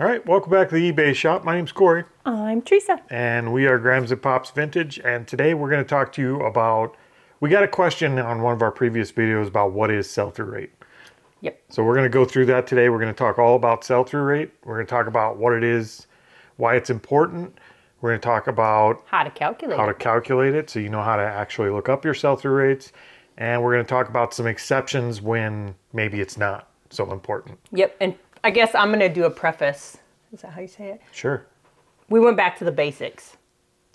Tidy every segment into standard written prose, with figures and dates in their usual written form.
All right, welcome back to the eBay shop. My name's Corey. I'm Teresa. And we are Grams and Pops Vintage. And today we're going to talk to you about, we got a question on one of our previous videos about what is sell-through rate. Yep. So we're going to go through that today. We're going to talk all about sell-through rate. We're going to talk about what it is, why it's important. We're going to talk about how to calculate it so you know how to actually look up your sell-through rates. And we're going to talk about some exceptions when maybe it's not so important. Yep. And I guess I'm going to do a preface. Is that how you say it? Sure. We went back to the basics.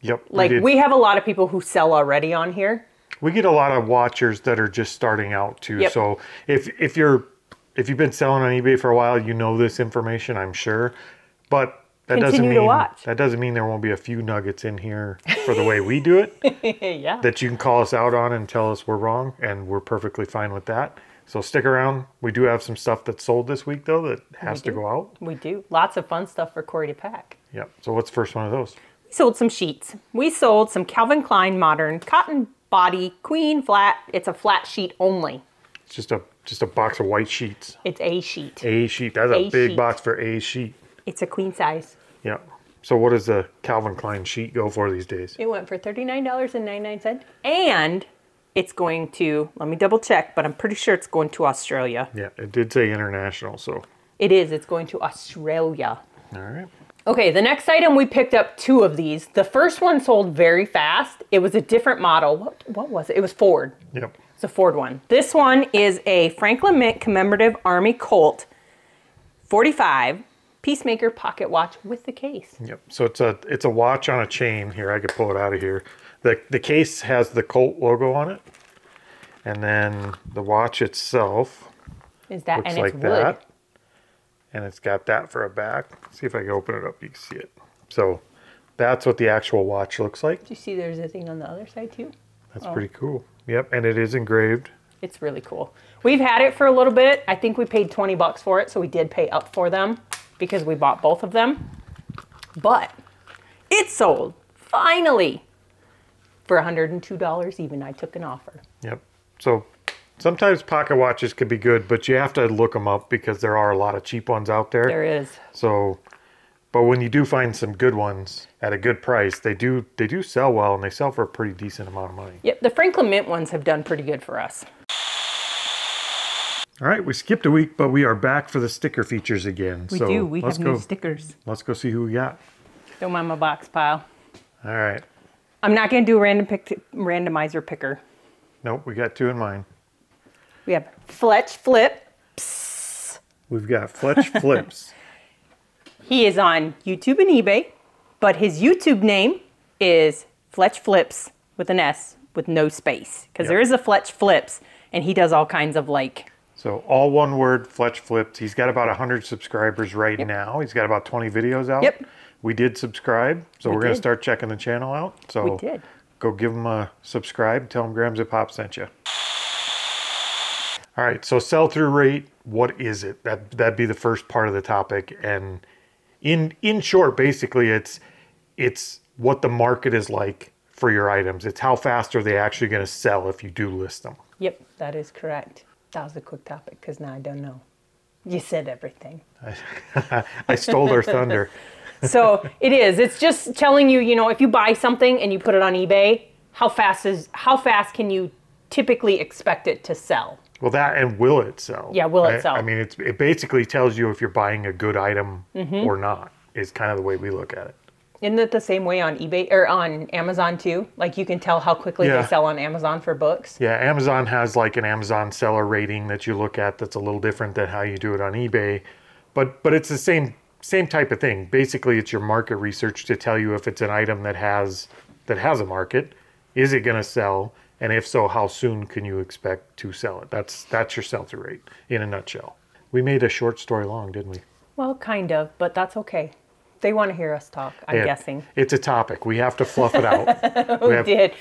Yep. Like we have a lot of people who sell already on here. We get a lot of watchers that are just starting out too. Yep. So if you've been selling on eBay for a while, you know this information, I'm sure. But that doesn't mean there won't be a few nuggets in here for the way we do it. Yeah. That you can call us out on and tell us we're wrong, and we're perfectly fine with that. So stick around. We do have some stuff that's sold this week though that has to go out. We do. Lots of fun stuff for Corey to pack. Yep. So what's the first one of those? We sold some sheets. We sold some Calvin Klein Modern Cotton Body Queen Flat. It's a flat sheet only. It's just a box of white sheets. It's a sheet. A sheet. That's a big box for a sheet. It's a queen size. Yeah. So what does the Calvin Klein sheet go for these days? It went for $39.99. And it's going to, let me double check, but I'm pretty sure it's going to Australia. Yeah, it did say international, so. It is. It's going to Australia. All right. Okay, the next item, we picked up 2 of these. The first one sold very fast. It was a different model. What was it? It was Ford. Yep. It's a Ford one. This one is a Franklin Mint Commemorative Army Colt 45 Peacemaker pocket watch with the case. Yep. So it's a watch on a chain. Here, I could pull it out of here. The case has the Colt logo on it, and then the watch itself is that looks and like it's wood. that, and it's got that for a back. See if I can open it up. You can see it. So that's what the actual watch looks like. Do you see there's a thing on the other side too? That's pretty cool. Yep, and it is engraved. It's really cool. We've had it for a little bit. I think we paid 20 bucks for it, so we did pay up for them because we bought both of them. But it sold finally for $102 even. I took an offer. Yep. So sometimes pocket watches could be good, but you have to look them up because there are a lot of cheap ones out there. There is. So, but when you do find some good ones at a good price, they do sell well, and they sell for a pretty decent amount of money. Yep, the Franklin Mint ones have done pretty good for us. All right, we skipped a week, but we are back for the sticker features again. We do. We have new stickers. Let's go see who we got. Don't mind my box pile. All right. I'm not going to do a randomizer picker. Nope, we got 2 in mind. We have Fletch Flips. We've got Fletch Flips. He is on YouTube and eBay, but his YouTube name is Fletch Flips with an S with no space. Because there is a Fletch Flips, and he does all kinds of like... So all one word, Fletch Flips. He's got about 100 subscribers right now. He's got about 20 videos out. Yep. We did subscribe, so we're going to start checking the channel out. So we did. Go give him a subscribe. Tell him Grams and Pop sent you. All right, so sell-through rate, what is it? That'd be the first part of the topic. And in short, basically, it's what the market is like for your items. It's how fast are they actually going to sell if you do list them. Yep, that is correct. That was a quick topic because now I don't know. You said everything. I stole their thunder. So it is. It's just telling you, you know, if you buy something and you put it on eBay, how fast can you typically expect it to sell? Well, that and will it sell? Yeah, will it sell? I mean, it basically tells you if you're buying a good item or not, is kind of the way we look at it. Isn't it the same way on eBay or on Amazon too? Like you can tell how quickly they sell on Amazon for books. Yeah, Amazon has like an Amazon seller rating that you look at that's a little different than how you do it on eBay. But it's the same type of thing. Basically, it's your market research to tell you if it's an item that has a market. Is it going to sell? And if so, how soon can you expect to sell it? That's your sell-through rate in a nutshell. We made a short story long, didn't we? Well, kind of, but that's okay. They want to hear us talk, I'm guessing. It's a topic. We have to fluff it out. We did.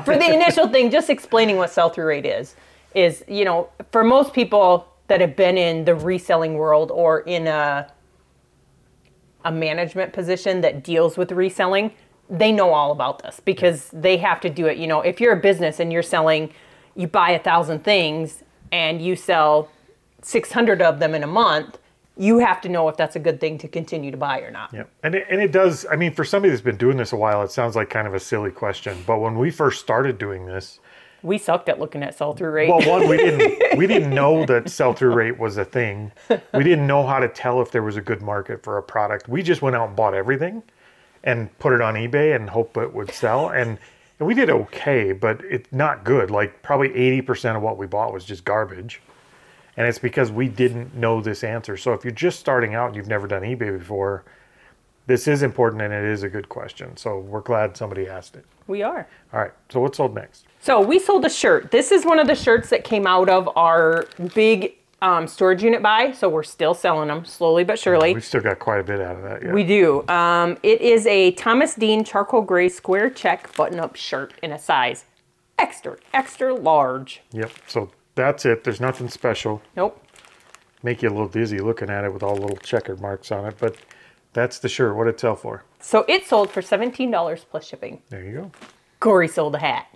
For the initial thing, just explaining what sell-through rate is, you know, for most people that have been in the reselling world or in a management position that deals with reselling, they know all about this because they have to do it. You know, if you're a business and you're selling, you buy 1,000 things and you sell 600 of them in a month, you have to know if that's a good thing to continue to buy or not. Yeah, and it does. I mean, for somebody that's been doing this a while, it sounds like kind of a silly question. But when we first started doing this, we sucked at looking at sell-through rate. Well, one, we didn't know that sell-through rate was a thing. We didn't know how to tell if there was a good market for a product. We just went out and bought everything and put it on eBay and hope it would sell. And we did okay, but it's not good. Like probably 80% of what we bought was just garbage. And it's because we didn't know this answer. So if you're just starting out and you've never done eBay before, this is important and it is a good question. So we're glad somebody asked it. We are. All right, so what sold next? So we sold a shirt. This is one of the shirts that came out of our big storage unit buy. So we're still selling them slowly but surely. We've still got quite a bit out of that, yeah. We do. It is a Thomas Dean charcoal gray square check button-up shirt in a size extra, extra large. Yep, so that's it. There's nothing special. Nope. Make you a little dizzy looking at it with all the little checkered marks on it, but that's the shirt. What did it sell for? So it sold for $17 plus shipping. There you go. Corey sold a hat.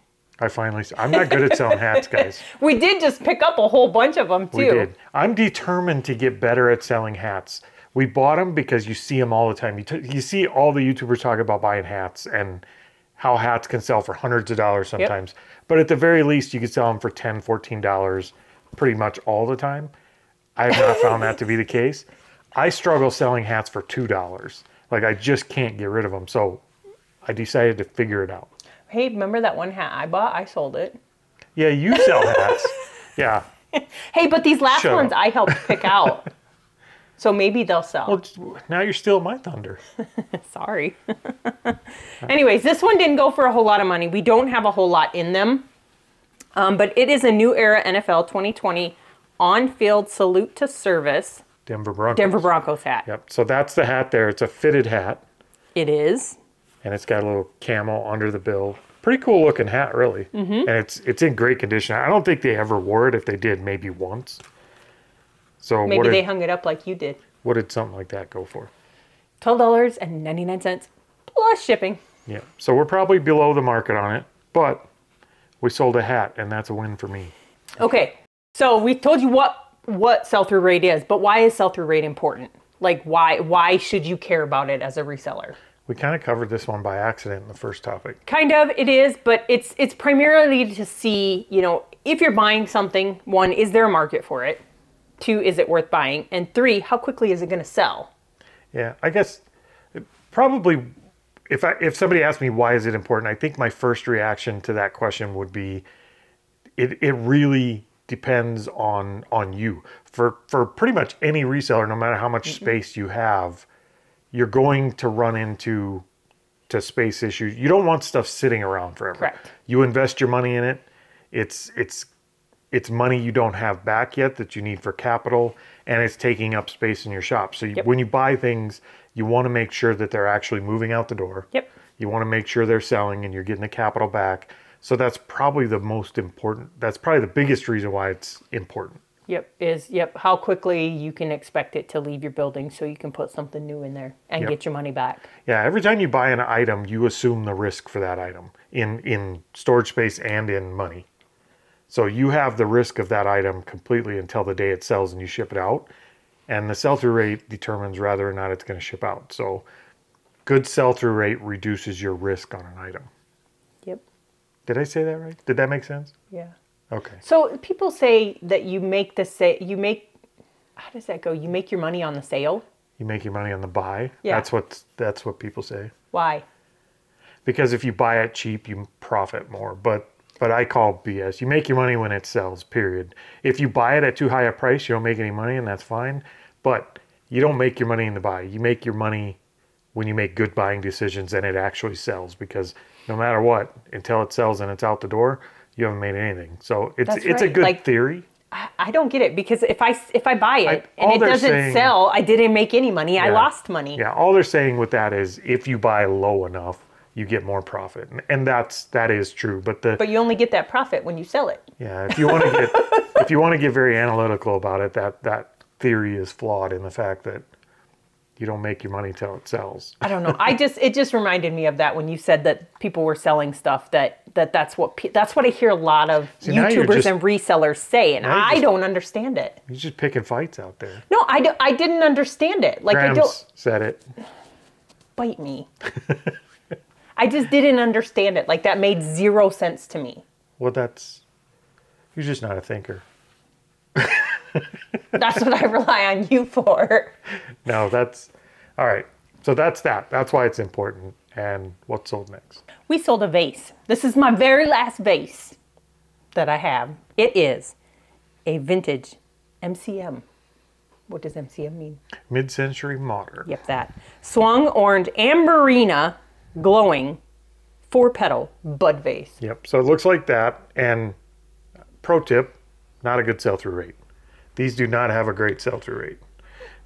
I'm not good at selling hats, guys. We did just pick up a whole bunch of them, too. We did. I'm determined to get better at selling hats. We bought them because you see them all the time. You see all the YouTubers talk about buying hats and how hats can sell for hundreds of dollars sometimes. Yep. But at the very least, you could sell them for $10, $14 pretty much all the time. I have not found that to be the case. I struggle selling hats for $2. Like, I just can't get rid of them. So I decided to figure it out. Hey, remember that one hat I bought? I sold it. Yeah, you sell hats. Yeah. Hey, but these last ones I helped pick out. So maybe they'll sell. Well, now you're stealing my thunder. Sorry. Anyways, this one didn't go for a whole lot of money. We don't have a whole lot in them. But it is a New Era NFL 2020 on-field salute to service. Denver Broncos. Denver Broncos hat. Yep. So that's the hat there. It's a fitted hat. It is. And it's got a little camo under the bill. Pretty cool looking hat, really. Mm-hmm. And it's in great condition. I don't think they ever wore it. If they did, maybe once. So maybe they hung it up like you did. What did something like that go for? $12.99 plus shipping. Yeah. So we're probably below the market on it, but we sold a hat, and that's a win for me. Okay. So we told you what sell-through rate is, but why is sell-through rate important? Like, why should you care about it as a reseller? We kind of covered this one by accident in the first topic. Kind of, it is, but it's primarily to see, if you're buying something, 1, is there a market for it? 2, is it worth buying? And 3, how quickly is it going to sell? Yeah, I guess probably if somebody asked me why is it important, I think my first reaction to that question would be it really depends on you. For pretty much any reseller, no matter how much space you have, you're going to run into space issues. You don't want stuff sitting around forever. Correct. You invest your money in it. It's money you don't have back yet that you need for capital, and it's taking up space in your shop. So when you buy things, you want to make sure that they're actually moving out the door. Yep. You want to make sure they're selling and you're getting the capital back. So that's probably the most important. That's probably the biggest reason why it's important. How quickly you can expect it to leave your building so you can put something new in there and get your money back. Yeah, every time you buy an item, you assume the risk for that item in storage space and in money. So you have the risk of that item completely until the day it sells and you ship it out. And the sell-through rate determines whether or not it's going to ship out. So good sell-through rate reduces your risk on an item. Yep. Did I say that right? Did that make sense? Yeah. Okay. So people say that how does that go? You make your money on the sale? You make your money on the buy? Yeah. That's what people say. Why? Because if you buy it cheap, you profit more. But I call BS. You make your money when it sells, period. If you buy it at too high a price, you don't make any money, and that's fine. But you don't make your money in the buy. You make your money when you make good buying decisions and it actually sells. Because no matter what, until it sells and it's out the door, you haven't made anything. So it's a good theory. I don't get it, because if I buy it and it doesn't sell, I didn't make any money. I lost money. Yeah, all they're saying with that is if you buy low enough, you get more profit, and that is true. But you only get that profit when you sell it. Yeah, if you want to get very analytical about it, that theory is flawed in the fact that you don't make your money till it sells. I don't know. It just reminded me of that when you said that people were selling stuff that's what I hear a lot of YouTubers and resellers say, and I don't understand it. You're just picking fights out there. No, I didn't understand it. Like Grams I don't said it. Bite me. I just didn't understand it. Like that made zero sense to me. Well, you're just not a thinker. That's what I rely on you for. No, all right. So that's that. That's why it's important. And what sold next? We sold a vase. This is my very last vase that I have. It is a vintage MCM. What does MCM mean? Mid-century modern. Yep, that. Swung orange amberina glowing 4-petal bud vase. Yep. So it looks like that. And pro tip, not a good sell-through rate. These do not have a great sell-through rate.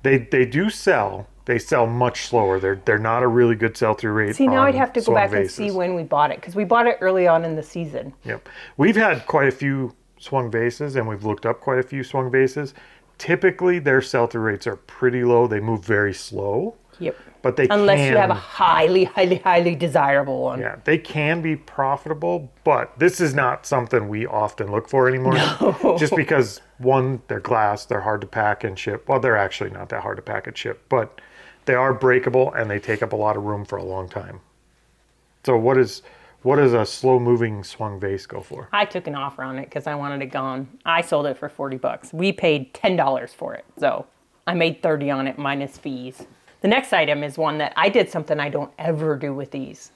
They do sell. They sell much slower. They're not a really good sell-through rate. See, now I'd have to go back and see when we bought it, because we bought it early on in the season. Yep. We've had quite a few swung vases, and we've looked up quite a few swung vases. Typically, their sell-through rates are pretty low. They move very slow. Yep. But they unless you have a highly, highly, highly desirable one. Yeah, they can be profitable, but this is not something we often look for anymore. No. Just because, one, they're glass, they're hard to pack and ship. Well, they're actually not that hard to pack and ship, but they are breakable and they take up a lot of room for a long time. So what does a slow-moving swung vase go for? I took an offer on it because I wanted it gone. I sold it for $40. We paid $10 for it, so I made $30 on it minus fees. The next item is one that I did something I don't ever do with these.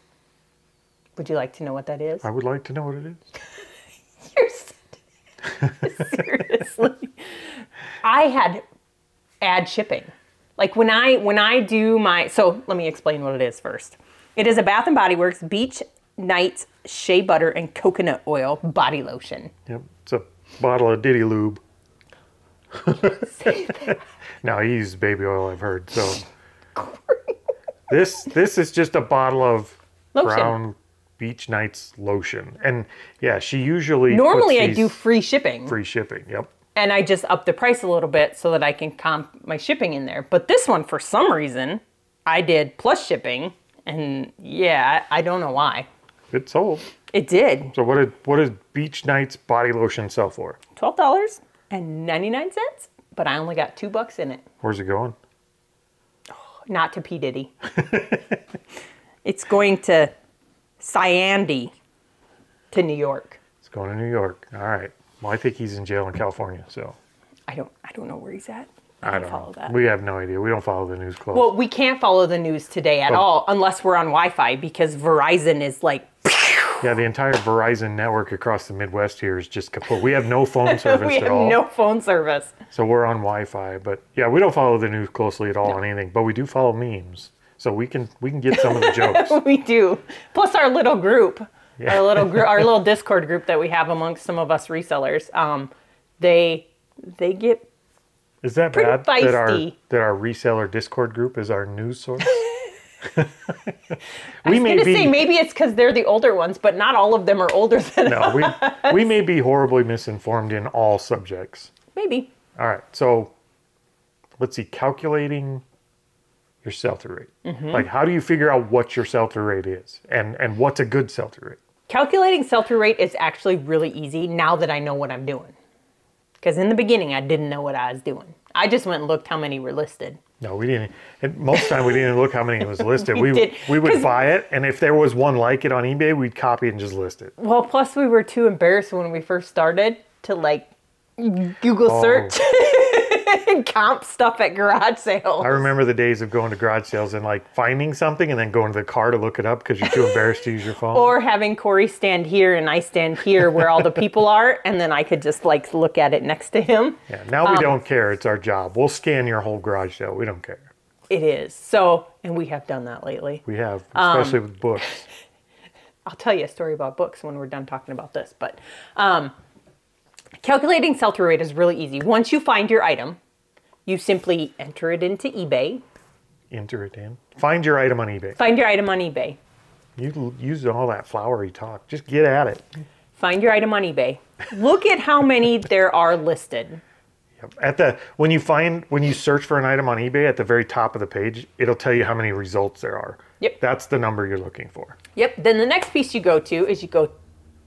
Would you like to know what that is? I would like to know what it is. Seriously. I had add shipping. Like when I do my, so let me explain what it is first. It is a Bath & Body Works Beach Nights Shea Butter and Coconut Oil Body Lotion. Yep, it's a bottle of Diddy Lube. Say that. No, he uses baby oil, I've heard, so. This is just a bottle of lotion. Brown Beach Nights lotion. And yeah, she usually normally I do free shipping. Free shipping, yep. And I just up the price a little bit so that I can comp my shipping in there. But this one, for some reason, I did plus shipping. And yeah, I don't know why. It sold. It did. So what does Beach Nights body lotion sell for? $12.99, but I only got $2 in it. Where's it going? Not to P. Diddy. It's going to Sandy to New York. It's going to New York. All right. Well, I think he's in jail in California, so. I don't know where he's at. I don't follow that. We have no idea. We don't follow the news close. Well, we can't follow the news today at all unless we're on Wi-Fi because Verizon is like. Yeah, the entire Verizon network across the Midwest here is just kaput. We have no phone service at all. We have no phone service. So we're on Wi-Fi, but yeah, we don't follow the news closely at all on anything, but we do follow memes. So we can get some of the jokes. We do. Plus our little group, yeah. Our little Discord group that we have amongst some of us resellers. They get. Is that bad feisty. that our reseller Discord group is our news source? I was going to say maybe it's because they're the older ones, but not all of them are older than us. No, we may be horribly misinformed in all subjects. Maybe. All right, so let's see, calculating your sell-through rate. Mm-hmm. Like, how do you figure out what your sell-through rate is and what's a good sell-through rate? Calculating sell-through rate is actually really easy now that I know what I'm doing. Because in the beginning, I didn't know what I was doing. I just went and looked how many were listed. No, we didn't. And most of the time, we didn't look how many was listed. we would buy it, and if there was one like it on eBay, we'd copy it and just list it. Well, plus we were too embarrassed when we first started to like Google search and comp stuff at garage sales. I remember the days of going to garage sales and like finding something and then going to the car to look it up because you're too embarrassed to use your phone. Or having Corey stand here and I stand here where all the people are, and then I could just like look at it next to him. Yeah, now we don't care. It's our job. We'll scan your whole garage sale. We don't care. It is. So, and we have done that lately. We have, especially with books. I'll tell you a story about books when we're done talking about this, but calculating sell-through rate is really easy. Once you find your item, you simply enter it into eBay. Enter it in. Find your item on eBay. Find your item on eBay. You use all that flowery talk. Just get at it. Find your item on eBay. Look at how many there are listed. When you search for an item on eBay, at the very top of the page, it'll tell you how many results there are. Yep. That's the number you're looking for. Yep. Then the next piece you go to is you go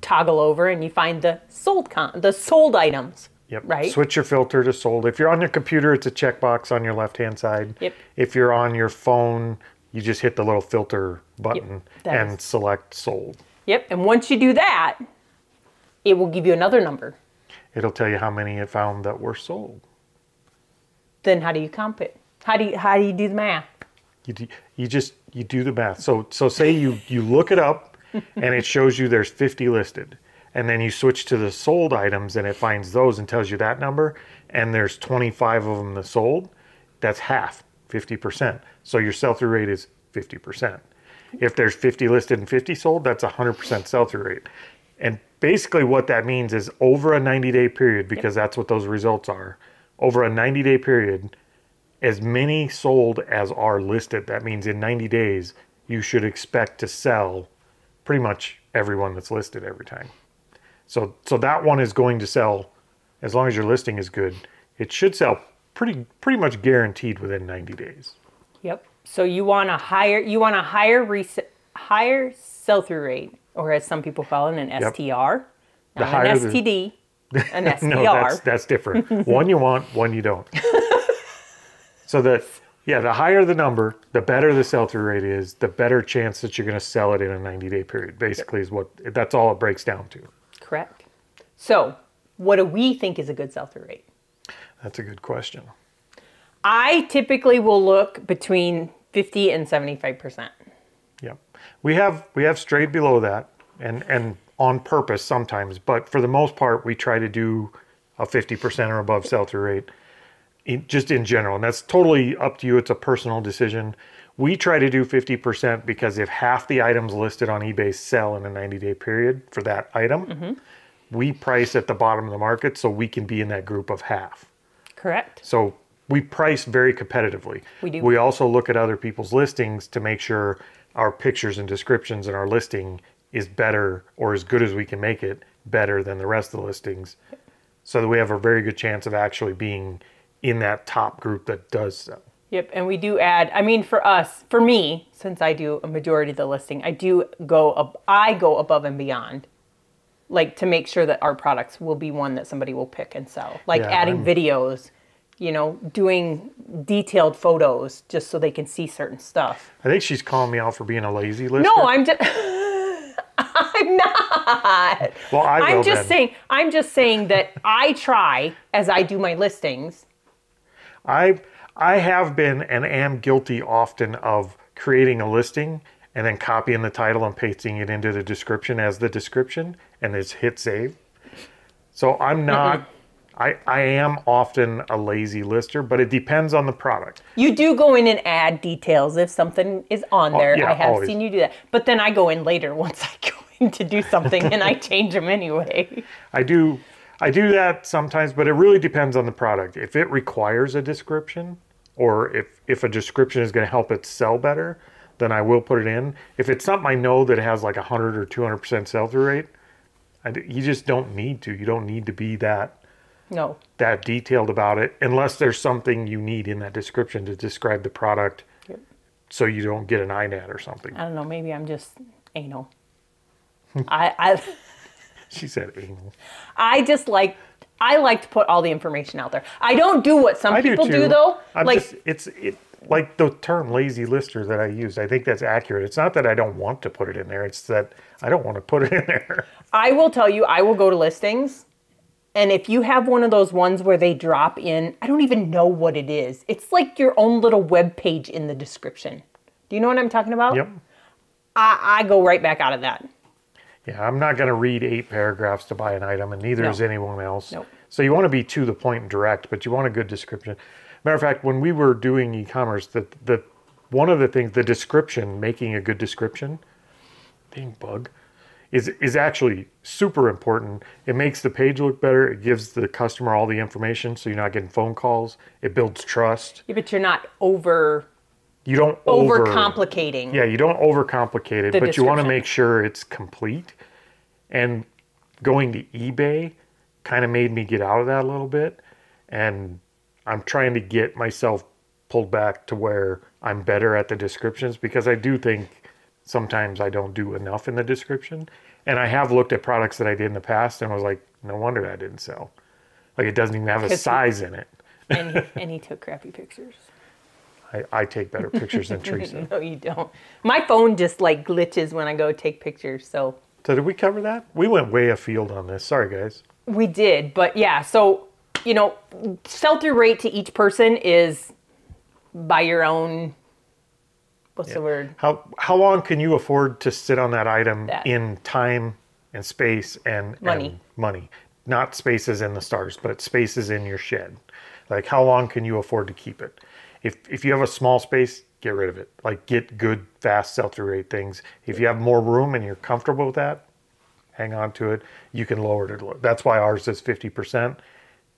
toggle over and you find the sold items. Yep. Right. Switch your filter to sold. If you're on your computer, it's a checkbox on your left-hand side. Yep. If you're on your phone, you just hit the little filter button and select sold. Yep. And once you do that, it will give you another number. It'll tell you how many it found that were sold. Then how do you comp it? How do you do the math? You do the math. So say you look it up and it shows you there's 50 listed. And then you switch to the sold items and it finds those and tells you that number. And there's 25 of them that sold. That's half, 50%. So your sell-through rate is 50%. If there's 50 listed and 50 sold, that's 100% sell-through rate. And basically what that means is over a 90-day period, because that's what those results are, over a 90-day period, as many sold as are listed. That means in 90 days, you should expect to sell pretty much everyone that's listed every time. So that one is going to sell, as long as your listing is good, it should sell pretty much guaranteed within 90 days. Yep. So you want a higher sell-through rate, or as some people call it, an STR. Not an STD, an STR. No, that's different. One you want, one you don't. So the higher the number, the better the sell-through rate is, the better chance that you're going to sell it in a 90-day period. Basically, that's all it breaks down to. Correct. So, what do we think is a good sell-through rate? That's a good question. I typically will look between 50 and 75%. Yeah, we have strayed below that, and on purpose sometimes, but for the most part, we try to do a 50% or above sell-through rate, just in general, and that's totally up to you. It's a personal decision. We try to do 50% because if half the items listed on eBay sell in a 90-day period for that item, we price at the bottom of the market so we can be in that group of half. Correct. So we price very competitively. We do. We also look at other people's listings to make sure our pictures and descriptions in our listing is better, or as good as we can make it, better than the rest of the listings, so that we have a very good chance of actually being in that top group that does sell. Yep, and we do add, I mean, for me, since I do a majority of the listing, I go above and beyond, like to make sure that our products will be one that somebody will pick and sell. Like adding videos, doing detailed photos just so they can see certain stuff. I think she's calling me out for being a lazy lister. No, I'm just I'm not. Well, I'm just saying that I try, as I do my listings. I have been and am guilty often of creating a listing and then copying the title and pasting it into the description as the description and just hit save. So I'm not, I am often a lazy lister, but it depends on the product. You do go in and add details if something is on there. Yeah, I have always. seen you do that. But then I go in later once I go in to do something and I change them anyway. I do that sometimes, but it really depends on the product. If it requires a description, or if a description is going to help it sell better, then I will put it in. If it's something I know that has like 100 or 200% sell-through rate, you just don't need to. You don't need to be that detailed about it, unless there's something you need in that description to describe the product, so you don't get an INAD or something. I don't know. Maybe I'm just anal. She said anal. I like to put all the information out there. I don't do what some people do though. It's like the term lazy lister that I used. I think that's accurate. It's not that I don't want to put it in there. It's that I don't want to put it in there. I will tell you, I will go to listings, and if you have one of those ones where they drop in, I don't even know what it is. It's like your own little web page in the description. Do you know what I'm talking about? Yep. I go right back out of that. Yeah, I'm not going to read 8 paragraphs to buy an item, and neither is anyone else. Nope. So you want to be to the point and direct, but you want a good description. Matter of fact, when we were doing e-commerce, one of the things, the description, making a good description, dang bug, is actually super important. It makes the page look better. It gives the customer all the information, so you're not getting phone calls. It builds trust. Yeah, but you're not overcomplicating. Yeah, you don't overcomplicate it, but you want to make sure it's complete. And going to eBay kind of made me get out of that a little bit And I'm trying to get myself pulled back to where I'm better at the descriptions, because I do think sometimes I don't do enough in the description. And I have looked at products that I did in the past and was like, no wonder that didn't sell. Like, it doesn't even have a size in it. And he took crappy pictures. I take better pictures than Teresa. No, you don't. My phone just like glitches when I go take pictures. So did we cover that? We went way afield on this. Sorry, guys. We did, but yeah. So, you know, sell-through rate to each person is by your own. What's the word? How long can you afford to sit on that item in time and space and money? Not spaces in the stars, but spaces in your shed. Like, how long can you afford to keep it? If you have a small space, get rid of it. Like, get good, fast sell-through rate things. If you have more room and you're comfortable with that, hang on to it. You can lower it. That's why ours is 50%.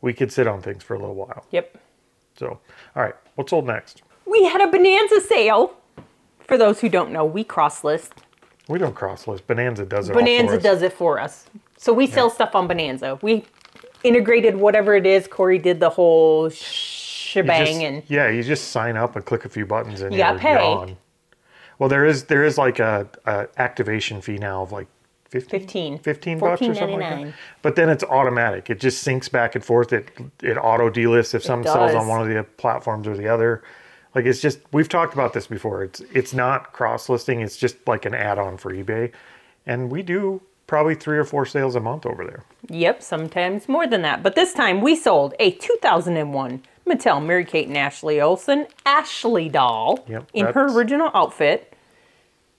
We could sit on things for a little while. Yep. So, all right, what's sold next? We had a Bonanza sale. For those who don't know, we cross-list. We don't cross-list. Bonanza does it Bonanza does it for us. So we sell stuff on Bonanza. We integrated whatever it is. Corey did the whole shebang. You just sign up and click a few buttons and you're on. Well, there is like a activation fee now of like 15 bucks or something like that. But then it's automatic. It just syncs back and forth. It auto delists if something sells on one of the platforms or the other. Like, it's just, we've talked about this before. It's not cross-listing. It's just like an add-on for eBay. And we do probably 3 or 4 sales a month over there. Yep, sometimes more than that. But this time we sold a 2001 Mattel Mary-Kate and Ashley Olsen Ashley doll in her original outfit.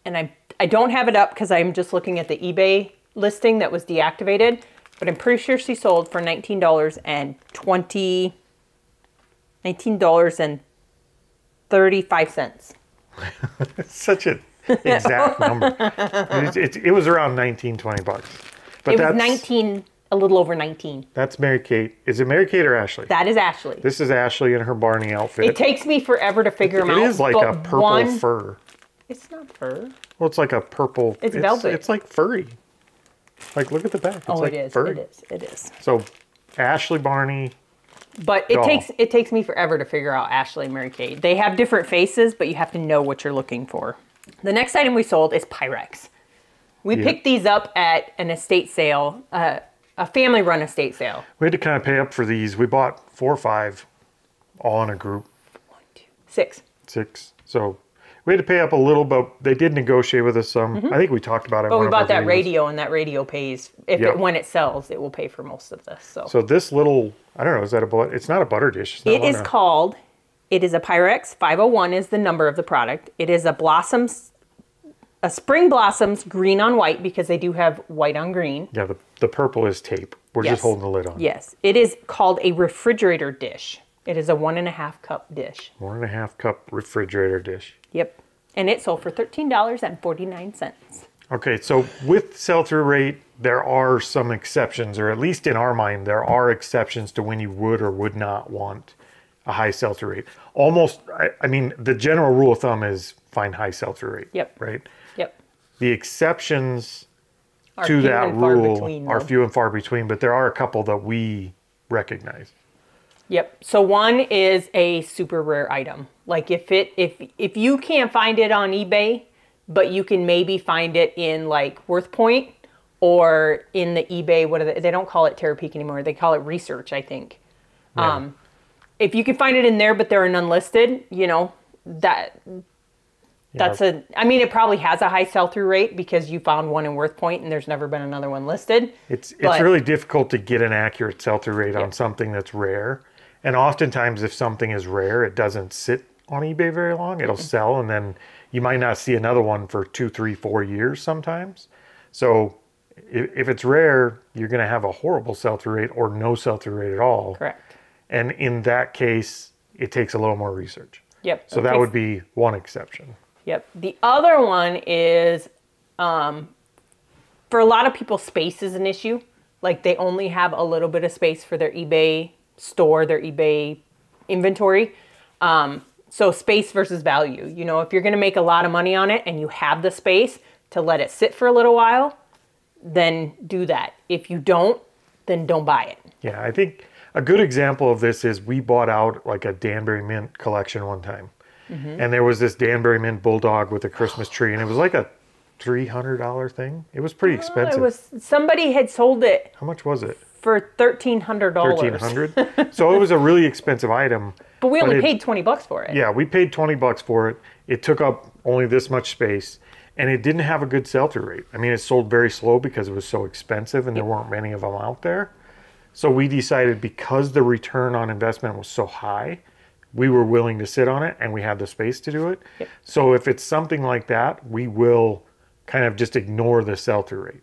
And I don't have it up because I'm just looking at the eBay listing that was deactivated. But I'm pretty sure she sold for $19.35. It's such an exact number. It was around 19, 20 bucks. But it was 19, a little over 19. That's Mary-Kate. Is it Mary-Kate or Ashley? That is Ashley. This is Ashley in her Barney outfit. It takes me forever to figure them out. It is like a purple fur. It's not fur. Well, it's like a purple. It's velvet. It's like furry. Like, look at the back. It's like it is. Furry. It is. So, Ashley, Barney. But it takes me forever to figure out Ashley and Mary-Kate. They have different faces, but you have to know what you're looking for. The next item we sold is Pyrex. We picked these up at an estate sale, a family-run estate sale. We had to kind of pay up for these. We bought 4 or 5, all in a group. 1, 2, 6. 6. So we had to pay up a little, but they did negotiate with us some. I think we talked about it. But we bought that radio, and that radio pays, when it sells, it will pay for most of this. So this little, I don't know, is that it's not a butter dish. It is a Pyrex 501 is the number of the product. It is a spring blossoms green on white, because they do have white on green. Yeah, the purple is tape. We're just holding the lid on. Yes, it is called a refrigerator dish. It is a 1.5 cup dish. 1.5 cup refrigerator dish. Yep. And it sold for $13.49. Okay, so with sell-through rate, there are some exceptions, or at least in our mind, there are exceptions to when you would or would not want a high sell-through rate. Almost, I mean, the general rule of thumb is find high sell-through rate. Yep. Right? Yep. The exceptions to that rule are few and far between, but there are a couple that we recognize. Yep. So one is a super rare item. Like if you can't find it on eBay, but you can maybe find it in like Worth Point or in the eBay, they don't call it Terapeak anymore. They call it Research, I think. Yeah. If you can find it in there, but they're none listed, I mean, it probably has a high sell-through rate because you found one in Worth Point and there's never been another one listed. It's really difficult to get an accurate sell-through rate on something that's rare. And oftentimes, if something is rare, it doesn't sit on eBay very long. It'll sell, and then you might not see another one for 2, 3, 4 years sometimes. So if it's rare, you're going to have a horrible sell-through rate or no sell-through rate at all. Correct. And in that case, it takes a little more research. Yep. So that would be one exception. Yep. The other one is, for a lot of people, space is an issue. Like, they only have a little bit of space for their eBay store, their eBay inventory. So space versus value. If you're going to make a lot of money on it and you have the space to let it sit for a little while, then do that. If you don't, then don't buy it. Yeah, I think a good example of this is we bought out like a Danbury Mint collection one time. And there was this Danbury Mint Bulldog with a Christmas tree, and it was like a $300 thing. It was pretty expensive. It was, somebody had sold it How much was it? for $1,300. $1,300. So it was a really expensive item. But we only paid $20 for it. Yeah, we paid $20 for it. It took up only this much space, and it didn't have a good sell-through rate. I mean, it sold very slow because it was so expensive, and there weren't many of them out there. So we decided, because the return on investment was so high, we were willing to sit on it, and we had the space to do it. Yep. So if it's something like that, we will kind of just ignore the sell-through rate.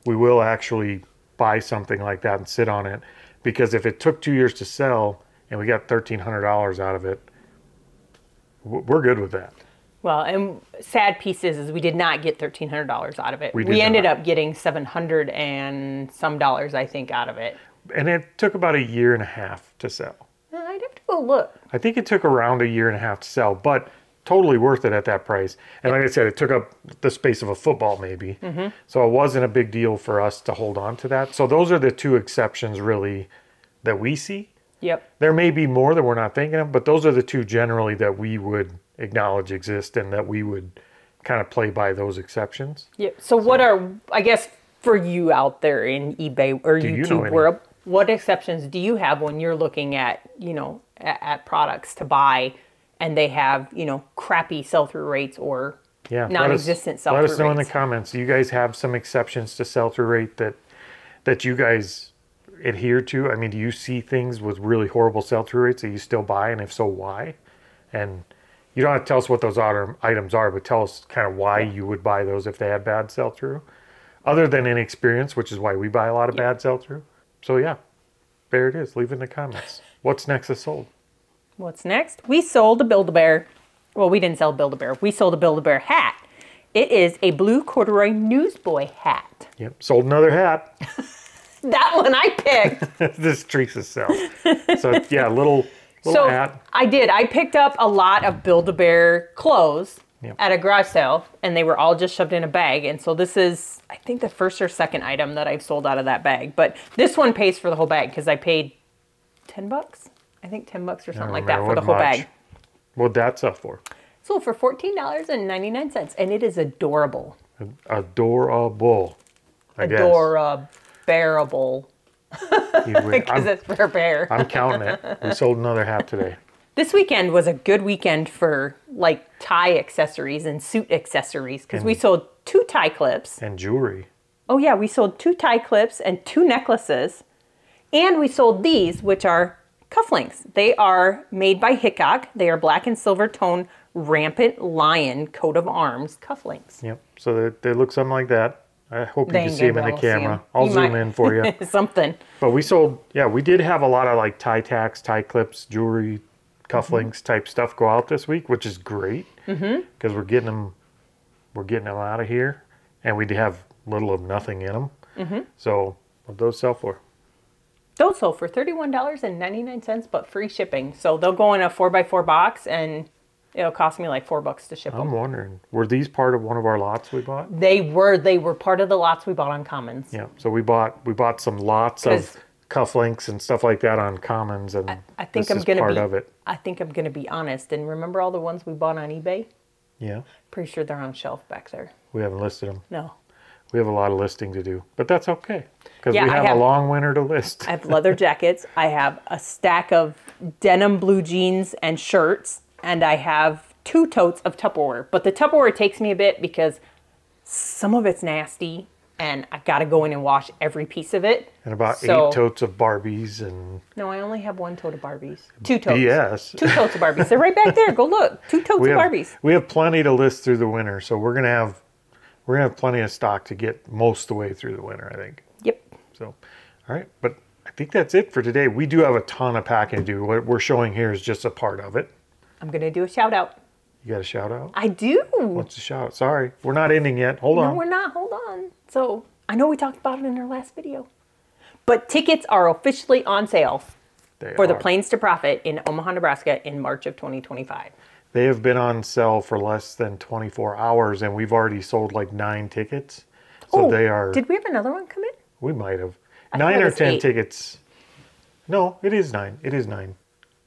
We will actually buy something like that and sit on it, because if it took 2 years to sell and we got $1,300 out of it, we're good with that. Well, and sad piece is we did not get $1,300 out of it. We ended up getting 700 and some dollars, I think, out of it. And it took about 1.5 years to sell. I'd have to go look. I think it took around 1.5 years to sell, but totally worth it at that price. And like I said, it took up the space of a football maybe. So it wasn't a big deal for us to hold on to that. So those are the two exceptions really that we see. Yep. There may be more that we're not thinking of, but those are the two generally that we would acknowledge exist and that we would kind of play by those exceptions. Yep. So what are, I guess, for you out there in eBay or YouTube world, what exceptions do you have when you're looking at, at products to buy and they have, crappy sell-through rates or non-existent sell-through rates? Let us know in the comments. Do you guys have some exceptions to sell-through rate that you guys adhere to? I mean, do you see things with really horrible sell-through rates that you still buy, and if so, why? And you don't have to tell us what those items are, but tell us kind of why you would buy those if they had bad sell-through. Other than inexperience, which is why we buy a lot of bad sell-through. So yeah, there it is. Leave it in the comments. What's next is sold? What's next? We sold a Build-A-Bear. Well, we didn't sell a Build-A-Bear. We sold a Build-A-Bear hat. It is a blue corduroy newsboy hat. Yep, sold another hat. That one I picked. This Teresa's sell. So yeah, little hat. I did. I picked up a lot of Build-A-Bear clothes at a garage sale, and they were all just shoved in a bag. And so this is, I think, the first or second item that I've sold out of that bag. But this one pays for the whole bag because I paid $10. I think $10 or something like that for the whole bag. What'd that sell for? Sold for $14.99, and it is adorable. Adorable. Adorable. Because it's for a bear. I'm counting it. We sold another hat today. This weekend was a good weekend for like tie accessories and suit accessories because we sold 2 tie clips. And jewelry. Oh yeah, we sold 2 tie clips and 2 necklaces. And we sold these, which are cufflinks. They are made by Hickok. They are black and silver tone rampant lion coat of arms cufflinks. Yep. So they look something like that. I hope you can see them in the camera. I'll zoom in for you. Something. But we sold, we did have a lot of like tie tacks, tie clips, jewelry, cufflinks type stuff go out this week, which is great because we're getting them out of here, and we have little of nothing in them. So what those sell for? Those sold for $31.99, but free shipping. So they'll go in a 4x4 box, and it'll cost me like $4 to ship them. I'm wondering, were these part of one of our lots we bought? They were part of the lots we bought on Commons. Yeah, so we bought some lots of cufflinks and stuff like that on Commons, and I think this is part of it. I think I'm going to be honest, and remember all the ones we bought on eBay? Yeah. Pretty sure they're on shelf back there. We haven't listed them. No. We have a lot of listing to do, but that's okay because we have a long winter to list. I have leather jackets. I have a stack of denim blue jeans and shirts, and I have 2 totes of Tupperware. But the Tupperware takes me a bit because some of it's nasty, and I got to go in and wash every piece of it. And about 8 totes of Barbies and... No, I only have 1 tote of Barbies. 2 totes. Yes. 2 totes of Barbies. They're right back there. Go look. 2 totes of Barbies. We have plenty to list through the winter, so we're gonna have plenty of stock to get most of the way through the winter, I think. Yep. So, all right, but I think that's it for today. We do have a ton of packing to do. What we're showing here is just a part of it. I'm gonna do a shout out. You got a shout out? I do. What's the shout out? Sorry, we're not ending yet. Hold on. No, we're not. Hold on. So I know we talked about it in our last video, but tickets are officially on sale for the Planes to Profit in Omaha, Nebraska in March of 2025. They have been on sale for less than 24 hours, and we've already sold like 9 tickets. So they are... Did we have another one come in? We might have. 9 or 10 tickets. No, it is 9. It is 9.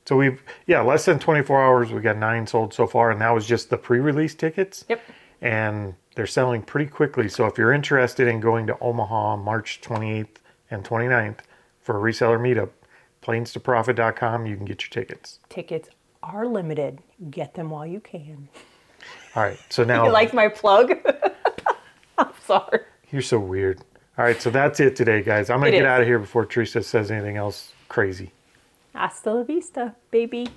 So we've, yeah, less than 24 hours, we got 9 sold so far, and that was just the pre-release tickets. Yep. And they're selling pretty quickly. So if you're interested in going to Omaha March 28th and 29th for a reseller meetup, planestoprofit.com, you can get your tickets. Tickets are limited. Get them while you can. All right, so now... You like my plug? I'm sorry. You're so weird. All right, so that's it today, guys. I'm going to get out of here before Teresa says anything else crazy. Hasta la vista, baby.